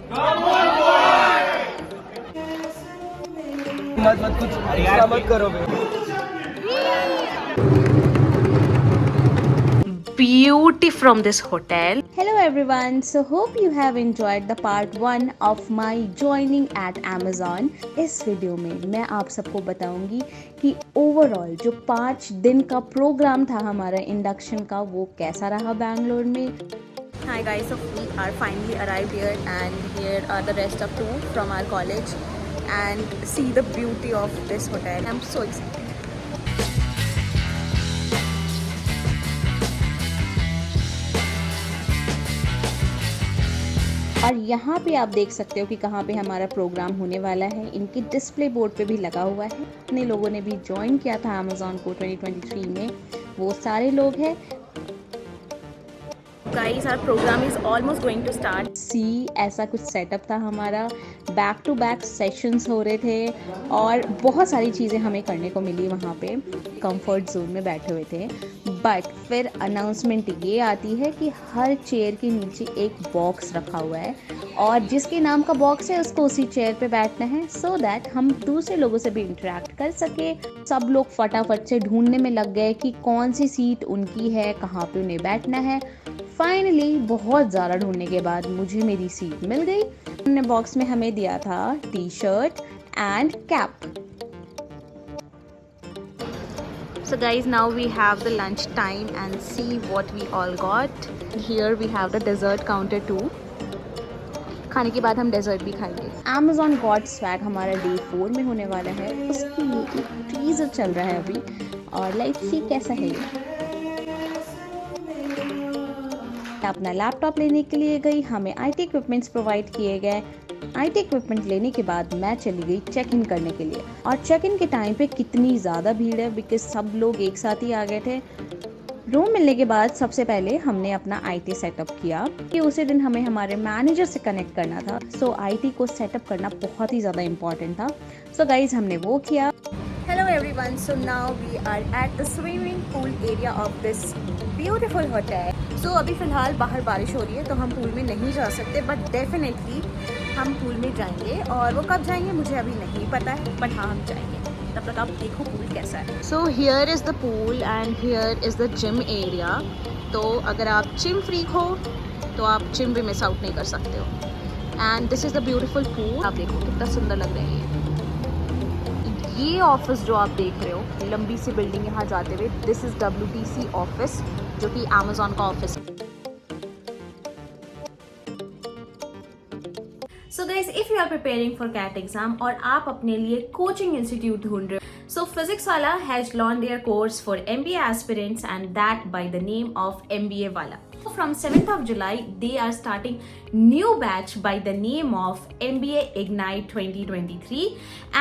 मत कुछ ऐसा मत करो बे। Beauty from this hotel. Hello everyone, so hope you have enjoyed the part 1 of my joining at Amazon. इस वीडियो में मैं आप सबको बताऊंगी कि ओवरऑल जो 5 दिन का प्रोग्राम था हमारा इंडक्शन का वो कैसा रहा बैंगलोर में। Hi guys, so we are finally arrived here and here are the rest of two from our college and see the beauty of this hotel. I'm so excited. और यहाँ पे आप देख सकते हो कि कहाँ पे हमारा प्रोग्राम होने वाला है। इनकी डिस्प्ले बोर्ड पे भी लगा हुआ है। इतने लोगों ने भी ज्वाइन किया था अमेज़ॉन को 2023 में, वो सारे लोग हैं। Guys, our program is almost going to start. सी ऐसा कुछ सेटअप था हमारा, बैक टू बैक सेशंस हो रहे थे और बहुत सारी चीज़ें हमें करने को मिली वहाँ पे, कंफर्ट जोन में बैठे हुए थे। बट फिर अनाउंसमेंट ये आती है कि हर चेयर के नीचे एक बॉक्स रखा हुआ है और जिसके नाम का बॉक्स है उसको उसी चेयर पे बैठना है, सो दैट हम दूसरे लोगों से भी इंटरेक्ट कर सके। सब लोग फटाफट से ढूंढने में लग गए कि कौन सी सीट उनकी है, कहाँ पे उन्हें बैठना है। फाइनली बहुत ज़्यादा ढूंढने के बाद मुझे मेरी सीट मिल गई। उन्होंने बॉक्स में हमें दिया था T shirt and cap. So guys, now we have the lunch time and see what we all got. Here we have the dessert counter too. खाने के बाद हम डेजर्ट भी खाएंगे। Amazon गॉड स्वैग हमारा डे 4 में होने वाला है, उसकी ये एक टीजर चल रहा है अभी और लेट्स सी कैसा है ये। अपना लैपटॉप लेने के लिए गई, हमें आईटी इक्विपमेंट्स प्रोवाइड किए गए। आईटी इक्विपमेंट लेने के बाद मैं चली गई चेक इन करने के लिए और चेक इन के टाइम पे कितनी ज़्यादा भीड़ है बिकॉज सब लोग एक साथ ही आ गए थे। रूम मिलने के बाद सबसे पहले हमने अपना आईटी सेटअप किया कि उसी दिन हमें हमारे मैनेजर से कनेक्ट करना था, सो आईटी को सेटअप करना बहुत ही ज़्यादा इम्पॉर्टेंट था। सो गाइज हमने वो किया। Hello everyone, so now we are at the swimming pool area of this beautiful hotel. So अभी फ़िलहाल बाहर बारिश हो रही है तो हम पूल में नहीं जा सकते, बट डेफिनेटली हम पूल में जाएंगे और वो कब जाएंगे मुझे अभी नहीं पता है, बट हाँ हम जाएंगे। तब तक आप देखो पूल कैसा है। So here is the pool and here is the gym area. तो अगर आप जिम फ्रीक हो तो आप जिम भी मिस आउट नहीं कर सकते हो। And this is the beautiful pool. आप देखो कितना सुंदर लग रहा है ये ऑफिस जो आप देख रहे हो, लंबी सी बिल्डिंग यहाँ जाते हुए, दिस इज WTC ऑफिस जो कि अमेज़ॉन का ऑफिस है। So guys, if you are preparing for CAT exam और आप अपने लिए कोचिंग इंस्टीट्यूट ढूंढ रहे हो, सो Physics Wallah has launch their course for MBA aspirants and that by the name of MBA वाला। From 7th of July, they are starting new batch by the name of MBA Ignite 2023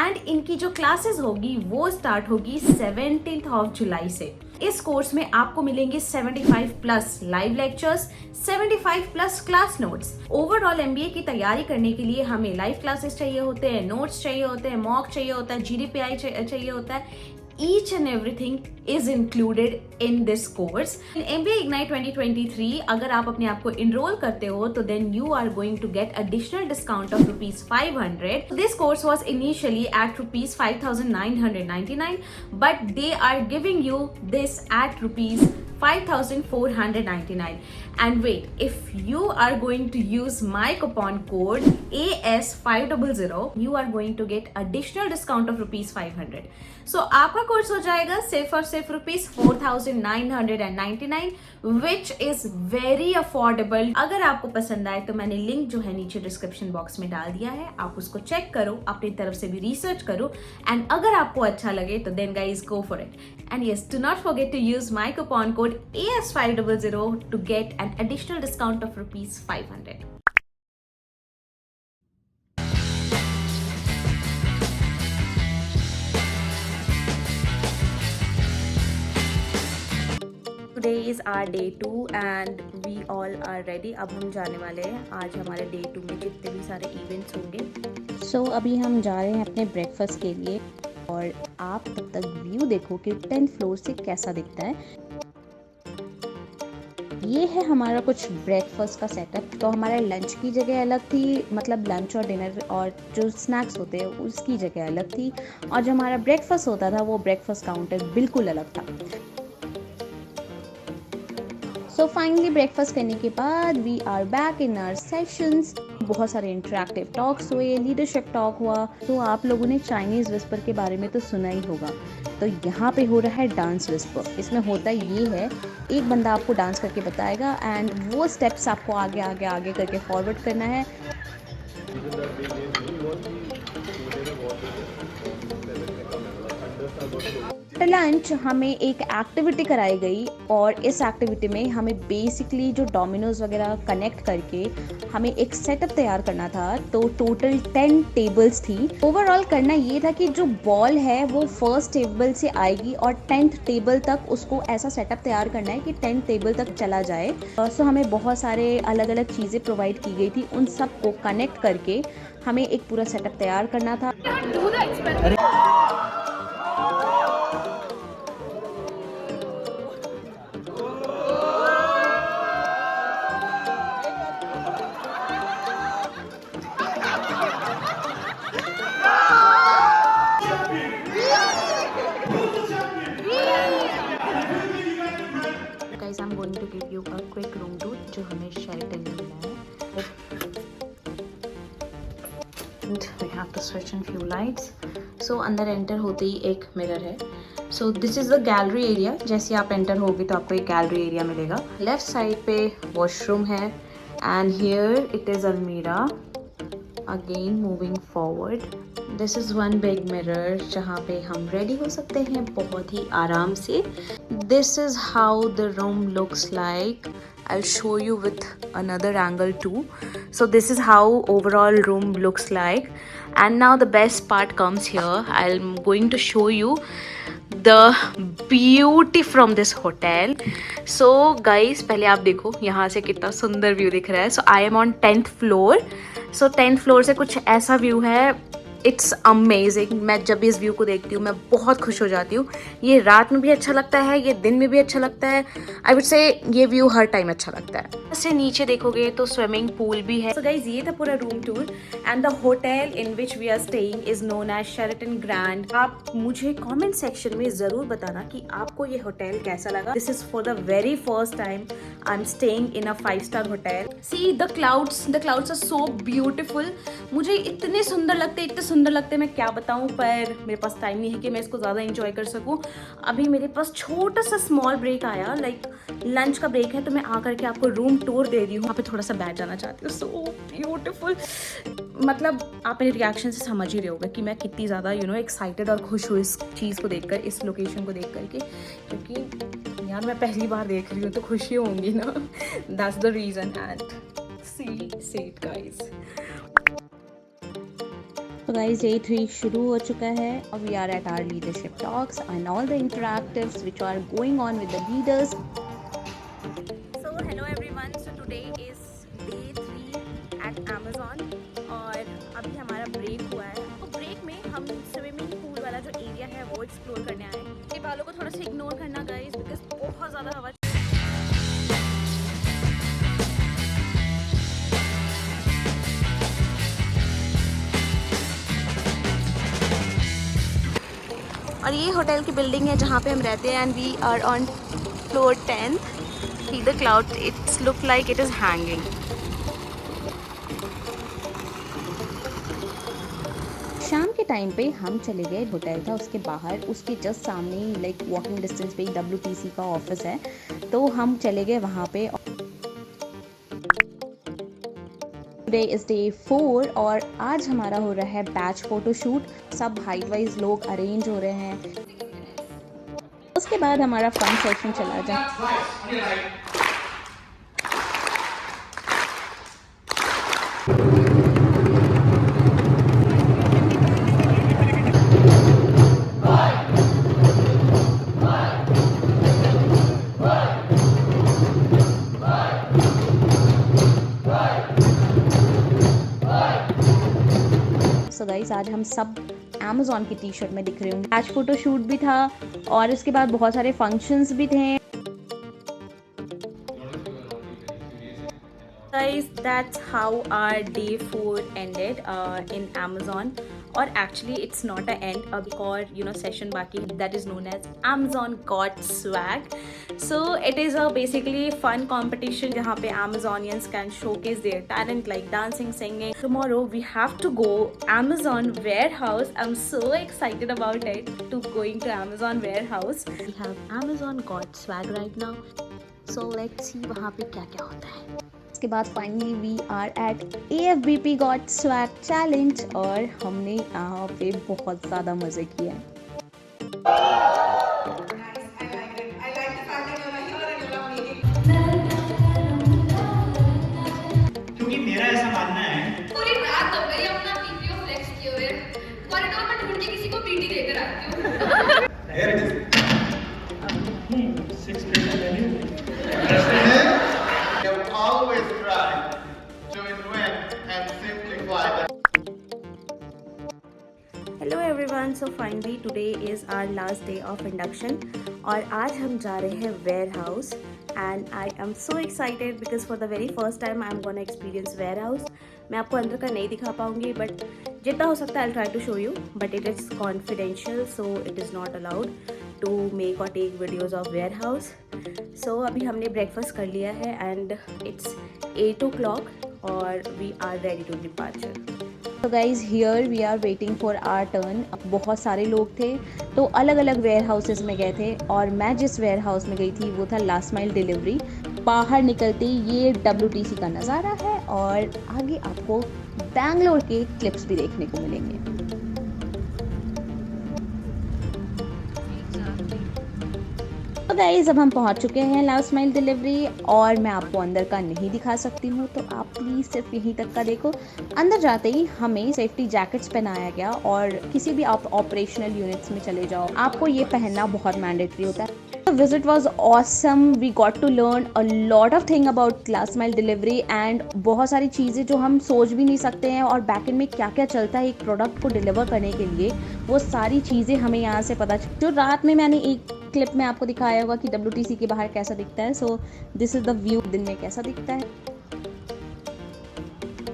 and इनकी जो classes होगी वो start होगी 17th of July से। इस course में आपको मिलेंगे 75 plus live lectures, 75 plus class notes. Overall MBA की तैयारी करने के लिए हमें लाइव क्लासेस चाहिए होते हैं, नोट्स चाहिए होते हैं, मॉक चाहिए होता है, GDPI चाहिए होता है। Each and everything is included in this course. In MBA Ignite 2023, अगर आप अपने आप को enroll करते हो तो then you are going to get additional discount of rupees 500. This course was initially at rupees 5,999, but they are giving you this at rupees 5,499. And wait, if you are going to use my coupon code AS500, you are going to get additional discount of rupees 500. So आपका course हो जाएगा सिर्फ और सिर्फ rupees 4,999, which is very affordable. अगर आपको पसंद आए तो मैंने लिंक जो है नीचे डिस्क्रिप्शन बॉक्स में डाल दिया है, आप उसको चेक करो, अपनी तरफ से भी रिसर्च करो एंड अगर आपको अच्छा लगे तो then guys go for it. And yes, do not forget to use my coupon code AS500 to get an additional discount of rupees 500. Today is our day 2 and we all are ready. अब हम जाने वाले हैं। आज हमारे day 2 में जितने भी सारे इवेंट्स होंगे। सो अभी हम जा रहे हैं अपने ब्रेकफास्ट के लिए और आप तब तक व्यू देखो कि 10th फ्लोर से कैसा दिखता है। ये है हमारा कुछ ब्रेकफास्ट का सेटअप। तो हमारा लंच की जगह अलग थी, मतलब लंच और डिनर और जो स्नैक्स होते हैं उसकी जगह अलग थी, और जो हमारा ब्रेकफास्ट होता था वो ब्रेकफास्ट काउंटर बिल्कुल अलग था। सो फाइनली ब्रेकफास्ट करने के बाद we are back in our sessions. बहुत सारे इंटरेक्टिव टॉक्स हुए, लीडरशिप टॉक हुआ। तो आप लोगों ने चाइनीज़ विस्पर के बारे में तो सुना ही होगा। तो यहाँ पे हो रहा है डांस विस्पर। इसमें होता ये है, एक बंदा आपको डांस करके बताएगा एंड वो स्टेप्स आपको आगे आगे आगे करके फॉरवर्ड करना है। लंच हमें एक एक्टिविटी कराई गई, और इस एक्टिविटी में हमें बेसिकली जो डोमिनोज वगैरह कनेक्ट करके हमें एक सेटअप तैयार करना था। तो टोटल 10 टेबल्स थी। ओवरऑल करना ये था कि जो बॉल है वो फर्स्ट टेबल से आएगी और 10th टेबल तक उसको ऐसा सेटअप तैयार करना है कि 10th टेबल तक चला जाए। सो हमें बहुत सारे अलग अलग चीज़ें प्रोवाइड की गई थी, उन सब को कनेक्ट करके हमें एक पूरा सेटअप तैयार करना था। Guys, I'm going to give you a quick room tour जो हमें शेल्टन में मिला है। And we have to switch on few lights. So अंदर एंटर होते ही एक मिरर है। So this is the gallery area. जैसे आप एंटर होगे तो आपको एक गैलरी एरिया मिलेगा। लेफ्ट साइड पे वॉशरूम है and here it is almirah. Again moving forward, this is one big mirror जहाँ पे हम रेडी हो सकते हैं बहुत ही आराम से। This is how the room looks like. I'll show you with another angle too. So this is how overall room looks like. And now the best part comes here. I'm going to show you the beauty from this hotel. So guys, पहले आप देखो यहाँ से कितना सुंदर view दिख रहा है। So I am on 10th floor. So 10th floor से कुछ ऐसा व्यू है। It's amazing. मैं जब भी इस व्यू को देखती हूँ मैं बहुत खुश हो जाती हूँ। ये रात में भी अच्छा लगता है, ये दिन में भी अच्छा लगता है। आई वुड से ये व्यू हर टाइम अच्छा लगता है। इससे नीचे देखोगे तो स्विमिंग पूल भी है। सो गाइस, ये था पूरा room tour and the hotel in which we are staying is known as Sheraton Grand. आप मुझे कमेंट सेक्शन में जरूर बताना कि आपको ये होटल कैसा लगा। This is for the very first time I am staying in a 5-star hotel. See the clouds are so beautiful. मुझे इतने सुंदर लगते मैं क्या बताऊं, पर मेरे पास टाइम नहीं है कि मैं इसको ज़्यादा एंजॉय कर सकूं। अभी मेरे पास छोटा सा स्मॉल ब्रेक आया, लाइक लंच का ब्रेक है, तो मैं आकर के आपको रूम टूर दे रही हूँ। वहाँ पे थोड़ा सा बैठ जाना चाहती हूँ। So beautiful. मतलब आप मेरे रिएक्शन से समझ ही रहे होगे कि मैं कितनी ज़्यादा एक्साइटेड और खुश हूँ इस चीज़ को देखकर, इस लोकेशन को देख करके, क्योंकि यार मैं पहली बार देख रही हूँ तो खुशी होंगी ना। That's the reason. And see it guys. तो गाइज डे 3 शुरू हो चुका है। We are at our leadership talks and all the interactives which are going on with the leaders. So hello everyone, so today is day 3 at Amazon और अभी हमारा break हुआ है। तो ब्रेक में हम स्विमिंग पूल वाला जो एरिया है वो एक्सप्लोर करने आए हैं। ये बालों को थोड़ा सा इग्नोर करना गाइज, बिकॉज बहुत ज़्यादा हवा। और ये होटल की बिल्डिंग है जहाँ पे हम रहते हैं and we are on floor 10। See the cloud, it's look like it is hanging. शाम के टाइम पे हम चले गए, होटल था उसके बाहर, उसके जस्ट सामने ही लाइक वॉकिंग डिस्टेंस पे WTC का ऑफिस है, तो हम चले गए वहाँ पे। टुडे इज डे 4 और आज हमारा हो रहा है बैच फोटोशूट। सब हाइट वाइज लोग अरेंज हो रहे हैं। उसके बाद हमारा फन सेशन चला जाए। सो गाइस, आज हम सब अमेज़न की टी-शर्ट में दिख रहे होंगे। आज फोटो शूट भी था और इसके बाद बहुत सारे फंक्शंस भी थे। guys, that's how our day 4 ended in Amazon. Or actually it's not an end, a or session baki that is known as Amazon Got Swag. So it is a basically fun competition jahan pe Amazonians can showcase their talent like dancing, singing. Tomorrow we have to go Amazon warehouse. I'm so excited about it, to going to Amazon warehouse. We have Amazon Got Swag right now, so let's see वहाँ पे क्या क्या होता है. इसके बाद finally we are at AFBP got swag challenge और हमने यहाँ पे बहुत ज़्यादा मज़े किए हैं. क्योंकि मेरा ऐसा मानना है पूरी रात हो गई अपना पीपीओ फ्लेक्स किए हुए कॉरिडोर में ढूंढ के किसी को पीटी देकर आती हूँ. Here it is. 6 feet of value. You always try to invent and simplify the hello everyone, so finally today is our last day of induction और आज हम जा रहे हैं warehouse and I am so excited because for the very first time I am gonna experience warehouse. मैं आपको अंदर का नहीं दिखा पाऊंगी बट जितना हो सकता है I try to show you, but it is confidential so it is not allowed to make और take videos of warehouse. So अभी हमने ब्रेकफास्ट कर लिया है एंड इट्स 8 o'clock और we are ready to departure. तो guys here we are waiting for our turn. बहुत सारे लोग थे तो अलग अलग वेयर हाउसेस में गए थे और मैं जिस वेयर हाउस में गई थी वो था लास्ट माइल डिलीवरी. बाहर निकलते ये WTC का नज़ारा है और आगे आपको बैंगलोर के क्लिप्स भी देखने को मिलेंगे. तो गाइज अब हम पहुंच चुके हैं लास्ट माइल डिलीवरी और मैं आपको अंदर का नहीं दिखा सकती हूँ तो आप प्लीज़ सिर्फ यहीं तक का देखो. अंदर जाते ही हमें सेफ्टी जैकेट्स पहनाया गया और किसी भी आप ऑपरेशनल यूनिट्स में चले जाओ आपको ये पहनना बहुत मैंडेटरी होता है. The visit was awesome. We got to learn a lot of thing about last mile delivery and बहुत सारी चीज़ें जो हम सोच भी नहीं सकते हैं और बैक एंड में क्या क्या चलता है एक प्रोडक्ट को डिलीवर करने के लिए, वो सारी चीज़ें हमें यहाँ से पता चली. जो रात में मैंने एक क्लिप में आपको दिखाया होगा कि WTC के बाहर कैसा दिखता है. So this is the view दिन में कैसा दिखता है.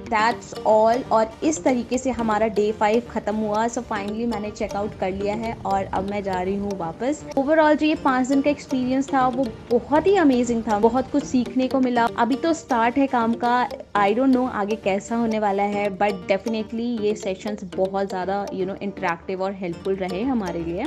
That's all. और इस तरीके से हमारा डे 5 ख़त्म हुआ. सो फाइनली मैंने चेकआउट कर लिया है और अब मैं जा रही हूँ वापस. ओवरऑल जो ये 5 दिन का एक्सपीरियंस था वो बहुत ही अमेजिंग था. बहुत कुछ सीखने को मिला. अभी तो स्टार्ट है काम का, आई डोंट नो आगे कैसा होने वाला है बट डेफिनेटली ये सेशंस बहुत ज़्यादा इंटरेक्टिव और हेल्पफुल रहे हमारे लिए.